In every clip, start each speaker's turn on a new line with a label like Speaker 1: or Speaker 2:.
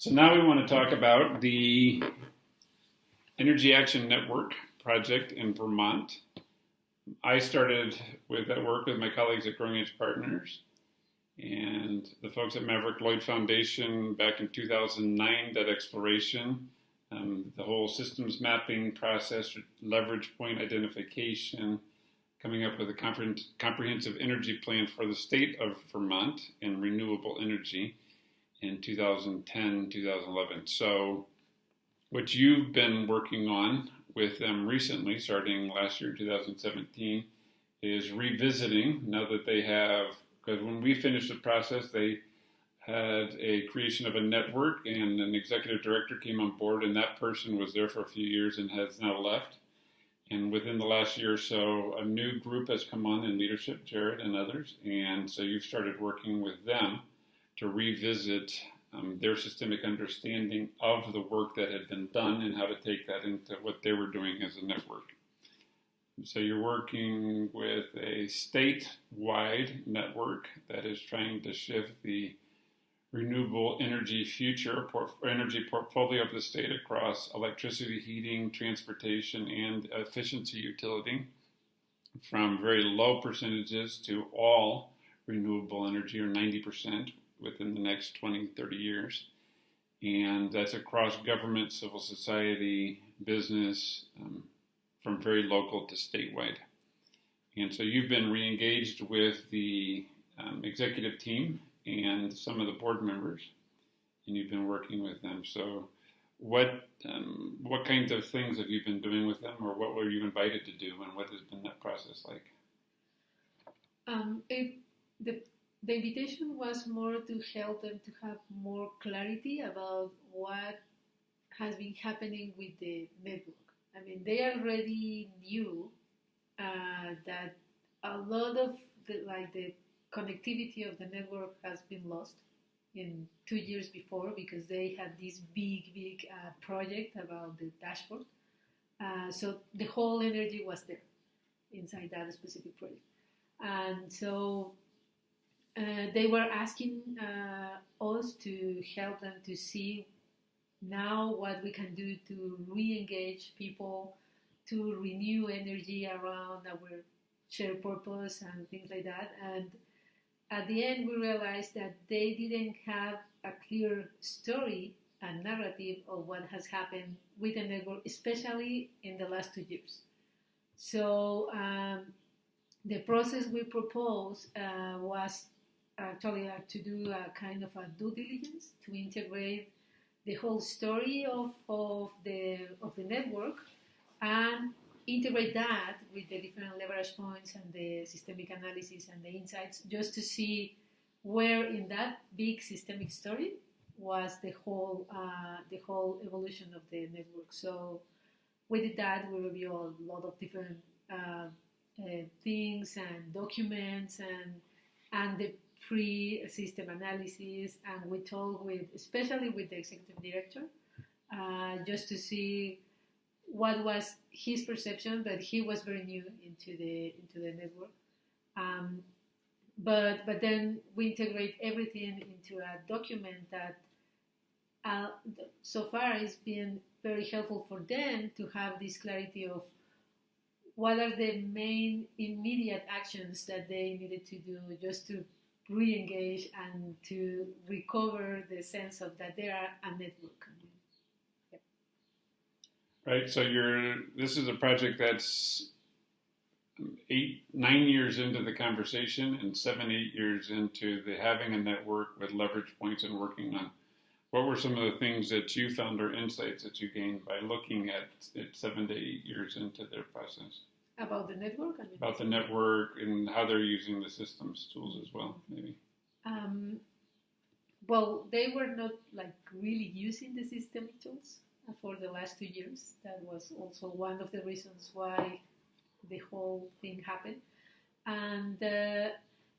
Speaker 1: So now we want to talk about the Energy Action Network project in Vermont. I started with that work with my colleagues at Growing Edge Partners and the folks at Maverick Lloyd Foundation back in 2009, that exploration, the whole systems mapping process, leverage point identification, coming up with a comprehensive energy plan for the state of Vermont in renewable energy in 2010, 2011. So what you've been working on with them recently, starting last year, 2017, is revisiting, now that they have, because when we finished the process, they had a creation of a network and an executive director came on board, and that person was there for a few years and has now left. And within the last year or so, a new group has come on in leadership, Jared and others, and so you've started working with them to revisit their systemic understanding of the work that had been done and how to take that into what they were doing as a network. So you're working with a statewide network that is trying to shift the renewable energy energy portfolio of the state across electricity, heating, transportation, and efficiency utility from very low percentages to all renewable energy, or 90%, within the next 20, 30 years. And that's across government, civil society, business, from very local to statewide. And so you've been re-engaged with the executive team and some of the board members, and you've been working with them. So what kinds of things have you been doing with them, or what were you invited to do, and what has been that process like?
Speaker 2: The invitation was more to help them to have more clarity about what has been happening with the network. I mean, they already knew that a lot of the connectivity of the network has been lost in 2 years before, because they had this big project about the dashboard. So the whole energy was there inside that specific project. And so they were asking us to help them to see now what we can do to re-engage people, to renew energy around our shared purpose and things like that. And at the end, we realized that they didn't have a clear story and narrative of what has happened with the network, especially in the last 2 years. So the process we proposed was actually to do a kind of a due diligence to integrate the whole story of the network and integrate that with the different leverage points and the systemic analysis and the insights, just to see where in that big systemic story was the whole evolution of the network. So we did that. We reviewed a lot of different things and documents and the pre-system analysis, and we talked especially with the executive director, just to see what was his perception, but he was very new into the network. But then we integrate everything into a document that so far has been very helpful for them to have this clarity of what are the main immediate actions that they needed to do just to re-engage and to recover the sense of that they are a network. Yeah.
Speaker 1: Right, so this is a project that's 9 years into the conversation and 7, 8 years into the having a network with leverage points and working on. What were some of the things that you found or insights that you gained by looking at it 7 to 8 years into their process?
Speaker 2: About the network?
Speaker 1: About the network and how they're using the systems tools as well, maybe.
Speaker 2: Well, they were not really using the systemic tools for the last 2 years. That was also one of the reasons why the whole thing happened. And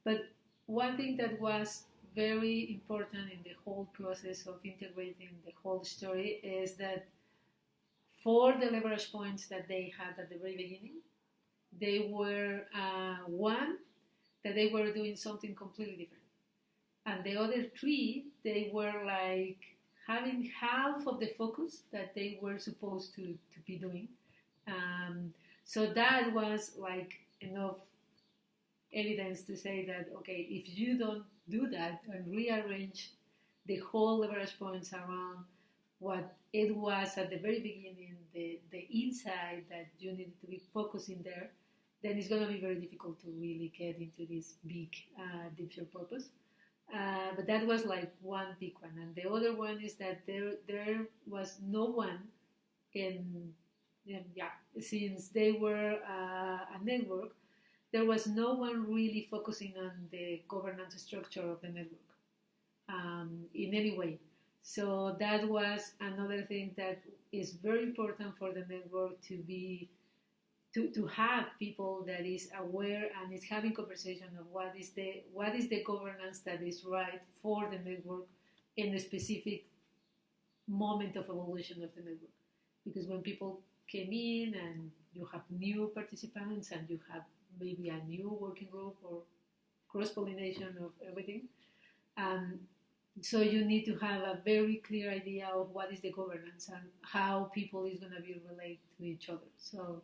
Speaker 2: but one thing that was very important in the whole process of integrating the whole story is that for the leverage points that they had at the very beginning, they were one, that they were doing something completely different. And the other 3, they were having half of the focus that they were supposed to be doing. So that was like enough evidence to say that, okay, if you don't do that and rearrange the whole leverage points around what it was at the very beginning, the insight that you needed to be focusing there, then it's going to be very difficult to really get into this big deep share purpose. But that was like one big one. And the other one is that there was no one since they were a network, there was no one really focusing on the governance structure of the network in any way. So that was another thing that is very important for the network to have people that is aware and is having conversation of what is the governance that is right for the network in a specific moment of evolution of the network. Because when people came in and you have new participants and you have maybe a new working group or cross-pollination of everything, so you need to have a very clear idea of what is the governance and how people is going to be related to each other. So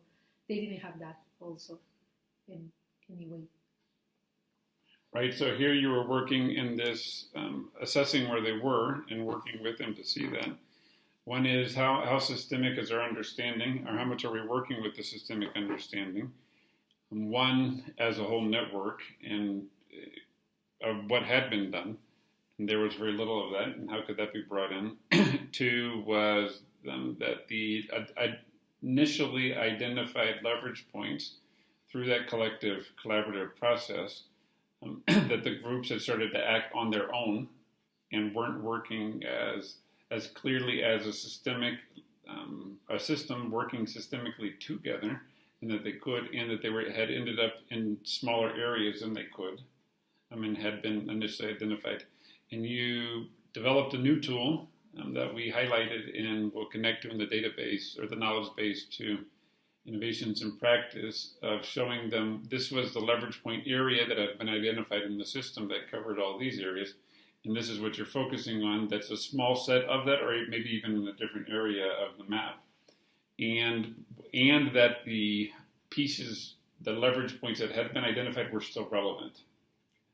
Speaker 2: they didn't have that also in any way.
Speaker 1: Right, so here you were working in this, assessing where they were and working with them to see that. One is how systemic is our understanding, or how much are we working with the systemic understanding? One, as a whole network, and of what had been done, and there was very little of that, and how could that be brought in? Two was that the initially identified leverage points through that collective collaborative process, that the groups had started to act on their own and weren't working as clearly as a system working systemically together, and that they could, and that they had ended up in smaller areas than they could, had been initially identified. And you developed a new tool that we highlighted and will connect to in the database or the knowledge base to innovations in practice of showing them this was the leverage point area that had been identified in the system that covered all these areas. And this is what you're focusing on. That's a small set of that, or maybe even in a different area of the map. And that the pieces, the leverage points that had been identified were still relevant.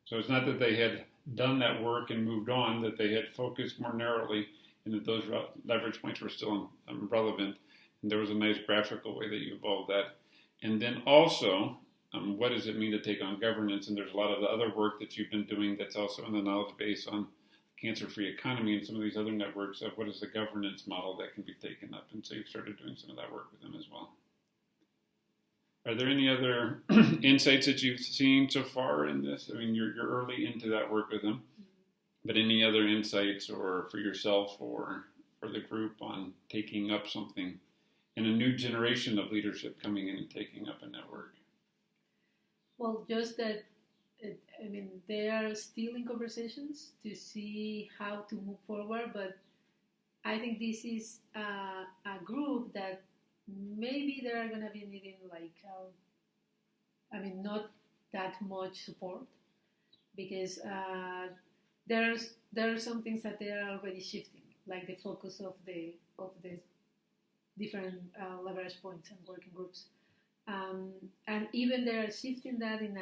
Speaker 1: So it's not that they had done that work and moved on, that they had focused more narrowly and that those leverage points were still relevant. And there was a nice graphical way that you evolved that. And then also, what does it mean to take on governance? And there's a lot of the other work that you've been doing that's also in the knowledge base on cancer-free economy and some of these other networks of what is the governance model that can be taken up. And so you've started doing some of that work with them as well. Are there any other insights that you've seen so far in this? I mean, you're early into that work with them, but any other insights or for yourself or for the group on taking up something and a new generation of leadership coming in and taking up a network?
Speaker 2: Well, just that, they are still in conversations to see how to move forward, but I think this is a group that maybe they are going to be needing not that much support, because there are some things that they are already shifting, like the focus of the different leverage points and working groups, and even they are shifting that in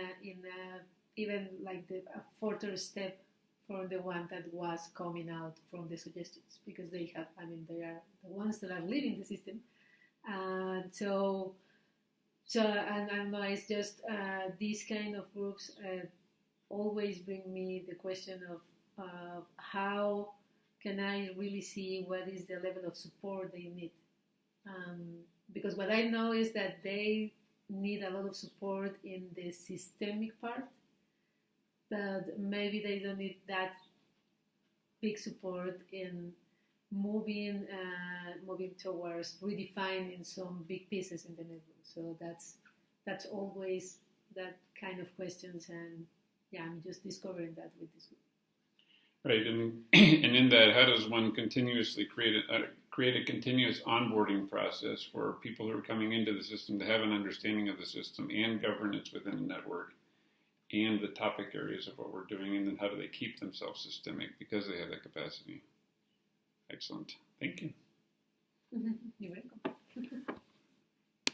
Speaker 2: a further step from the one that was coming out from the suggestions, because they are the ones that are leading the system. So I don't know, it's just these kind of groups always bring me the question of how can I really see what is the level of support they need. Because what I know is that they need a lot of support in the systemic part, but maybe they don't need that big support in moving towards redefining some big pieces in the network. So that's always that kind of questions, and I'm just discovering that with this group.
Speaker 1: Right, and in that, how does one continuously create a continuous onboarding process for people who are coming into the system to have an understanding of the system and governance within the network and the topic areas of what we're doing, and then how do they keep themselves systemic because they have that capacity? Excellent. Thank you.
Speaker 2: You're welcome.